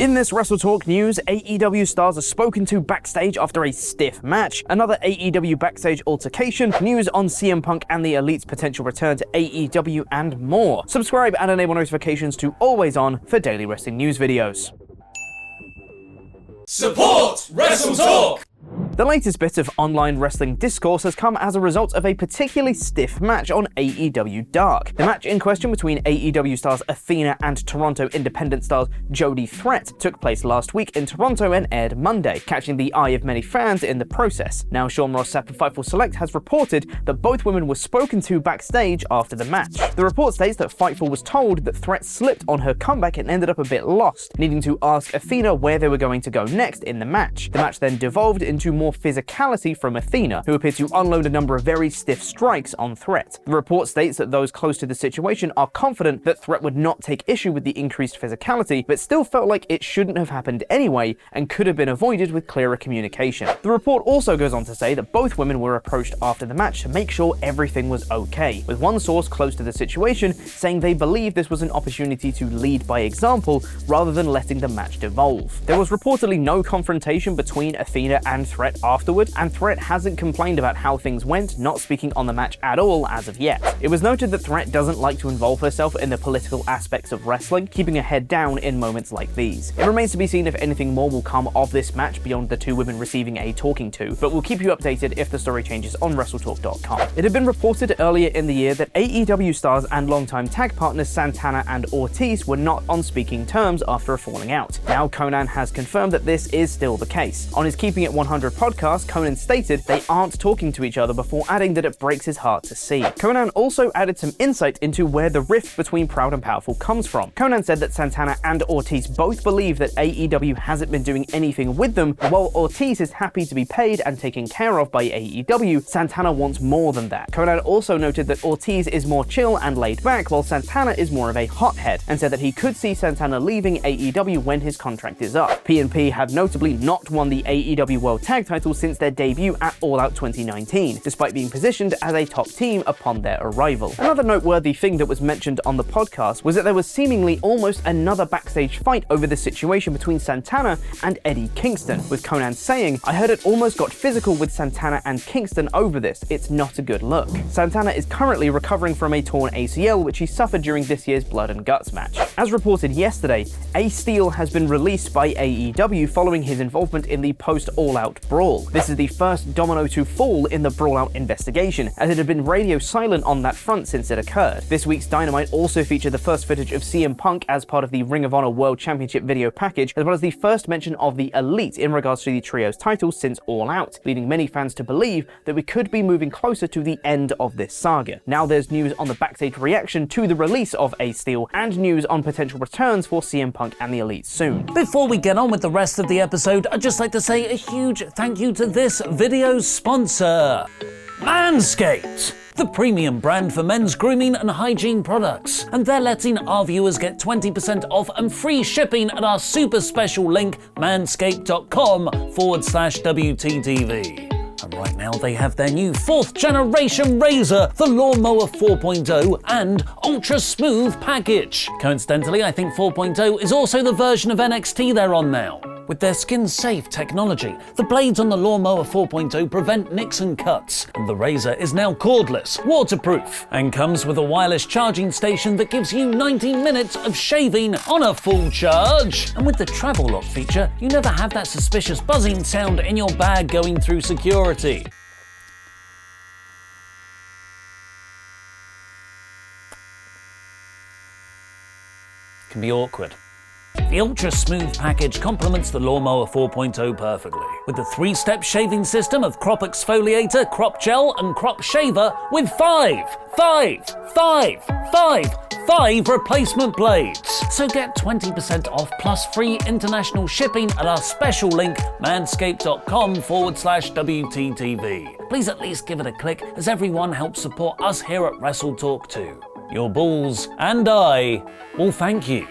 In this WrestleTalk news, AEW Stars are spoken to backstage after a stiff match, another AEW Backstage Altercation, news on CM Punk and the Elite's potential return to AEW, and more. Subscribe and enable notifications to Always On for daily wrestling news videos. Support WrestleTalk! The latest bit of online wrestling discourse has come as a result of a particularly stiff match on AEW Dark. The match in question between AEW stars Athena and Toronto Independent stars Jody Threat took place last week in Toronto and aired Monday, catching the eye of many fans in the process. Now, Sean Ross Sapp of Fightful Select has reported that both women were spoken to backstage after the match. The report states that Fightful was told that Threat slipped on her comeback and ended up a bit lost, needing to ask Athena where they were going to go next in the match. The match then devolved into more physicality from Athena, who appeared to unload a number of very stiff strikes on Threat. The report states that those close to the situation are confident that Threat would not take issue with the increased physicality, but still felt like it shouldn't have happened anyway and could have been avoided with clearer communication. The report also goes on to say that both women were approached after the match to make sure everything was okay, with one source close to the situation saying they believe this was an opportunity to lead by example rather than letting the match devolve. There was reportedly no confrontation between Athena and Threat afterward, and Threat hasn't complained about how things went, not speaking on the match at all as of yet. It was noted that Threat doesn't like to involve herself in the political aspects of wrestling, keeping her head down in moments like these. It remains to be seen if anything more will come of this match beyond the two women receiving a talking to, but we'll keep you updated if the story changes on WrestleTalk.com. It had been reported earlier in the year that AEW stars and longtime tag partners Santana and Ortiz were not on speaking terms after a falling out. Now Konnan has confirmed that this is still the case. On his Keeping It 100 podcast, Konnan stated they aren't talking to each other before adding that it breaks his heart to see. Konnan also added some insight into where the rift between Proud and Powerful comes from. Konnan said that Santana and Ortiz both believe that AEW hasn't been doing anything with them. While Ortiz is happy to be paid and taken care of by AEW, Santana wants more than that. Konnan also noted that Ortiz is more chill and laid back, while Santana is more of a hothead, and said that he could see Santana leaving AEW when his contract is up. P&P have notably not won the AEW World Tag title since their debut at All Out 2019, despite being positioned as a top team upon their arrival. Another noteworthy thing that was mentioned on the podcast was that there was seemingly almost another backstage fight over the situation between Santana and Eddie Kingston, with Konnan saying, "I heard it almost got physical with Santana and Kingston over this. It's not a good look." Santana is currently recovering from a torn ACL which he suffered during this year's Blood and Guts match. As reported yesterday, Ace Steel has been released by AEW following his involvement in the post-All Out Brawl. This is the first domino to fall in the Brawl Out investigation, as it had been radio silent on that front since it occurred. This week's Dynamite also featured the first footage of CM Punk as part of the Ring of Honor World Championship video package, as well as the first mention of the Elite in regards to the trio's titles since All Out, leading many fans to believe that we could be moving closer to the end of this saga. Now there's news on the backstage reaction to the release of Ace Steel, and news on potential returns for CM Punk and the Elite soon. Before we get on with the rest of the episode, I'd just like to say a huge thank you to this video's sponsor, Manscaped, the premium brand for men's grooming and hygiene products. And they're letting our viewers get 20% off and free shipping at our super special link, manscaped.com/WTTV. And right now they have their new 4th generation razor, the Lawnmower 4.0 and Ultra Smooth package. Coincidentally, I think 4.0 is also the version of NXT they're on now. With their skin-safe technology, the blades on the Lawnmower 4.0 prevent nicks and cuts, and the razor is now cordless, waterproof, and comes with a wireless charging station that gives you 90 minutes of shaving on a full charge. And with the travel lock feature, you never have that suspicious buzzing sound in your bag going through security. It can be awkward. The Ultra Smooth package complements the Lawnmower 4.0 perfectly, with the 3-step shaving system of crop exfoliator, crop gel, and crop shaver with 5 replacement blades. So get 20% off plus free international shipping at our special link, manscaped.com/WTTV. Please at least give it a click, as everyone helps support us here at WrestleTalk too. Your balls and I will thank you.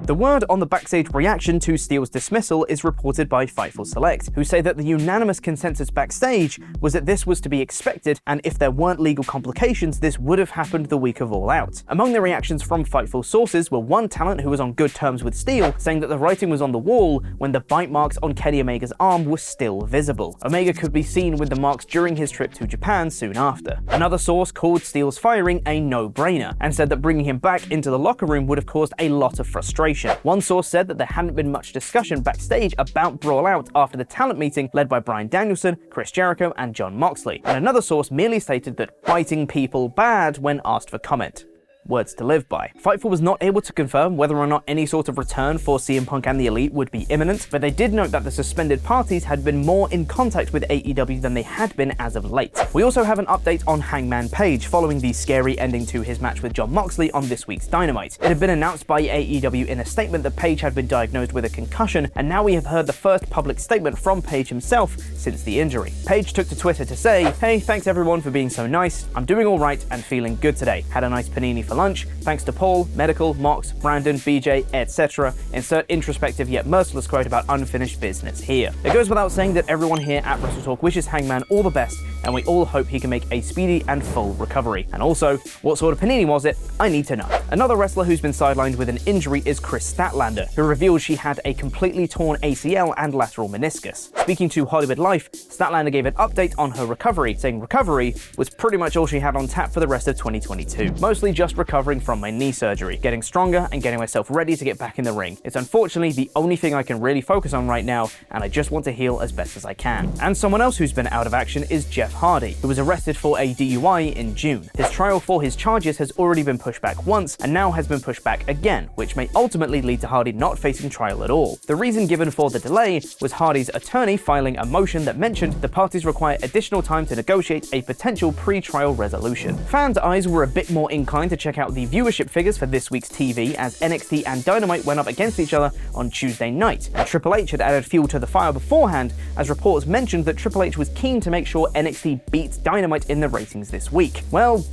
The word on the backstage reaction to Steele's dismissal is reported by Fightful Select, who say that the unanimous consensus backstage was that this was to be expected, and if there weren't legal complications, this would have happened the week of All Out. Among the reactions from Fightful sources were one talent who was on good terms with Steele, saying that the writing was on the wall when the bite marks on Kenny Omega's arm were still visible. Omega could be seen with the marks during his trip to Japan soon after. Another source called Steele's firing a no-brainer, and said that bringing him back into the locker room would have caused a lot of frustration. One source said that there hadn't been much discussion backstage about Brawl Out after the talent meeting led by Bryan Danielson, Chris Jericho, and Jon Moxley, and another source merely stated that biting people bad when asked for comment. Words to live by. Fightful was not able to confirm whether or not any sort of return for CM Punk and the Elite would be imminent, but they did note that the suspended parties had been more in contact with AEW than they had been as of late. We also have an update on Hangman Page following the scary ending to his match with Jon Moxley on this week's Dynamite. It had been announced by AEW in a statement that Page had been diagnosed with a concussion, and now we have heard the first public statement from Page himself since the injury. Page took to Twitter to say, "Hey, thanks everyone for being so nice. I'm doing alright and feeling good today. Had a nice panini for lunch. Thanks to Paul, Medical, Mox, Brandon, BJ, etc. Insert introspective yet merciless quote about unfinished business here." It goes without saying that everyone here at WrestleTalk wishes Hangman all the best, and we all hope he can make a speedy and full recovery. And also, what sort of panini was it? I need to know. Another wrestler who's been sidelined with an injury is Chris Statlander, who revealed she had a completely torn ACL and lateral meniscus. Speaking to Hollywood Life, Statlander gave an update on her recovery, saying recovery was pretty much all she had on tap for the rest of 2022. Mostly just recovering from my knee surgery, getting stronger and getting myself ready to get back in the ring. It's unfortunately the only thing I can really focus on right now, and I just want to heal as best as I can. And someone else who's been out of action is Jeff Hardy, who was arrested for a DUI in June. His trial for his charges has already been pushed back once, and now has been pushed back again, which may ultimately lead to Hardy not facing trial at all. The reason given for the delay was Hardy's attorney filing a motion that mentioned the parties require additional time to negotiate a potential pre-trial resolution. Fans' eyes were a bit more inclined to check out the viewership figures for this week's TV, as NXT and Dynamite went up against each other on Tuesday night, and Triple H had added fuel to the fire beforehand, as reports mentioned that Triple H was keen to make sure NXT beats Dynamite in the ratings this week. Well,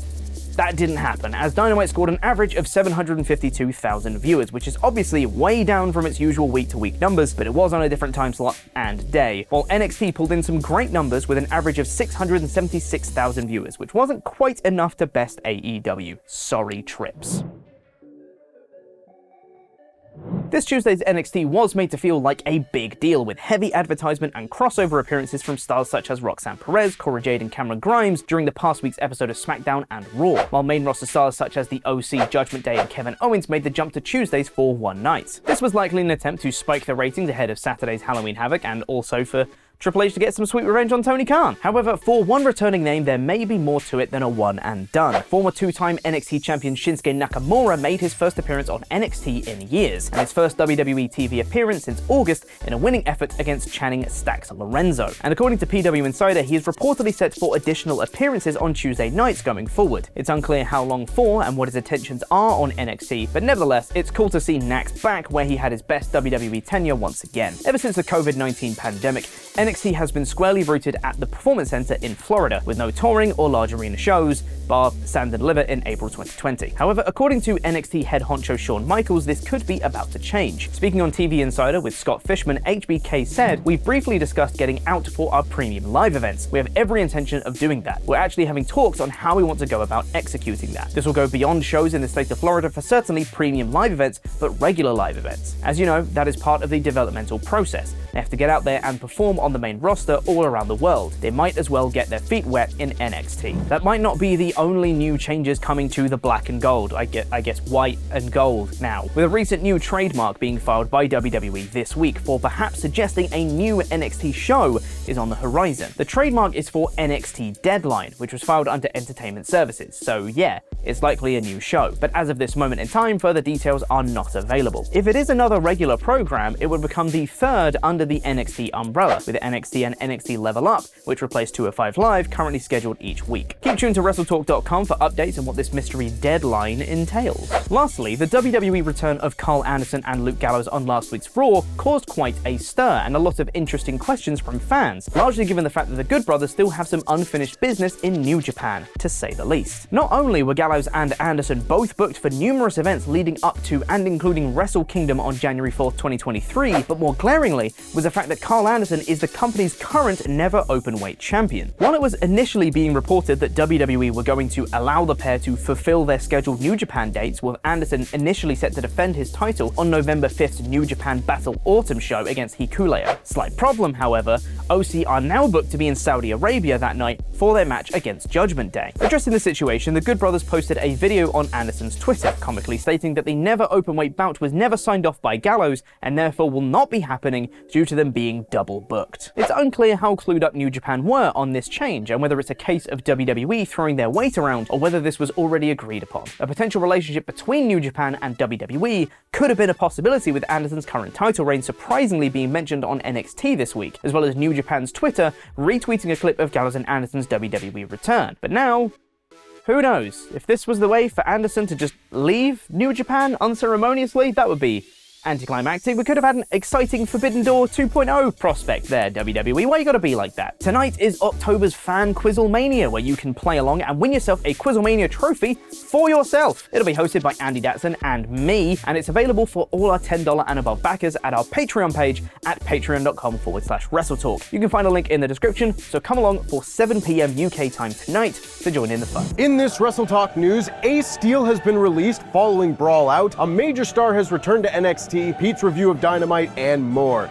that didn't happen, as Dynamite scored an average of 752,000 viewers, which is obviously way down from its usual week-to-week numbers, but it was on a different time slot and day, while NXT pulled in some great numbers with an average of 676,000 viewers, which wasn't quite enough to best AEW. Sorry, Trips. This Tuesday's NXT was made to feel like a big deal, with heavy advertisement and crossover appearances from stars such as Roxanne Perez, Cora Jade, and Cameron Grimes during the past week's episode of SmackDown and Raw, while main roster stars such as the OC, Judgment Day, and Kevin Owens made the jump to Tuesdays for one night. This was likely an attempt to spike the ratings ahead of Saturday's Halloween Havoc, and also for Triple H to get some sweet revenge on Tony Khan. However, for one returning name, there may be more to it than a one and done. Former two-time NXT champion Shinsuke Nakamura made his first appearance on NXT in years, and his first WWE TV appearance since August in a winning effort against Channing Stacks Lorenzo. And according to PW Insider, he is reportedly set for additional appearances on Tuesday nights going forward. It's unclear how long for and what his intentions are on NXT, but nevertheless, it's cool to see Nax back where he had his best WWE tenure once again. Ever since the COVID-19 pandemic, NXT has been squarely rooted at the Performance Center in Florida, with no touring or large arena shows, bar Stand and Deliver in April 2020. However, according to NXT head honcho Shawn Michaels, this could be about to change. Speaking on TV Insider with Scott Fishman, HBK said, "We've briefly discussed getting out for our premium live events. We have every intention of doing that. We're actually having talks on how we want to go about executing that. This will go beyond shows in the state of Florida for certainly premium live events, but regular live events. As you know, that is part of the developmental process. They have to get out there and perform on the main roster all around the world. They might as well get their feet wet in NXT." That might not be the only new changes coming to the black and gold, I guess white and gold now, with a recent new trademark being filed by WWE this week for perhaps suggesting a new NXT show is on the horizon. The trademark is for NXT Deadline, which was filed under Entertainment Services, so yeah, it's likely a new show, but as of this moment in time, further details are not available. If it is another regular program, it would become the third under the NXT umbrella, with NXT and NXT Level Up, which replaced 205 Live, currently scheduled each week. Keep tuned to WrestleTalk.com for updates on what this mystery deadline entails. Lastly, the WWE return of Karl Anderson and Luke Gallows on last week's Raw caused quite a stir and a lot of interesting questions from fans, largely given the fact that the Good Brothers still have some unfinished business in New Japan, to say the least. Not only were Gallows and Anderson both booked for numerous events leading up to and including Wrestle Kingdom on January 4th, 2023, but more glaringly was the fact that Karl Anderson is the company's current never openweight champion. While it was initially being reported that WWE were going to allow the pair to fulfill their scheduled New Japan dates, with Anderson initially set to defend his title on November 5th's New Japan Battle Autumn show against Hikuleo. Slight problem, however, OC are now booked to be in Saudi Arabia that night for their match against Judgment Day. Addressing the situation, the Good Brothers posted a video on Anderson's Twitter, comically stating that the never openweight bout was never signed off by Gallows and therefore will not be happening due to them being double booked. It's unclear how clued up New Japan were on this change and whether it's a case of WWE throwing their weight around or whether this was already agreed upon. A potential relationship between New Japan and WWE could have been a possibility, with Anderson's current title reign surprisingly being mentioned on NXT this week, as well as New Japan's Twitter retweeting a clip of Gallows and Anderson's WWE return. But now, who knows? If this was the way for Anderson to just leave New Japan unceremoniously, that would be anticlimactic. We could have had an exciting Forbidden Door 2.0 prospect there, WWE. Why you gotta be like that? Tonight is October's fan QuizzleMania, where you can play along and win yourself a QuizzleMania trophy for yourself. It'll be hosted by Andy Datson and me, and it's available for all our $10 and above backers at our Patreon page at patreon.com/WrestleTalk. You can find a link in the description, so come along for 7 p.m. UK time tonight to join in the fun. In this WrestleTalk news, Ace Steel has been released following Brawl out, a major star has returned to NXT, Pete's review of Dynamite, and more.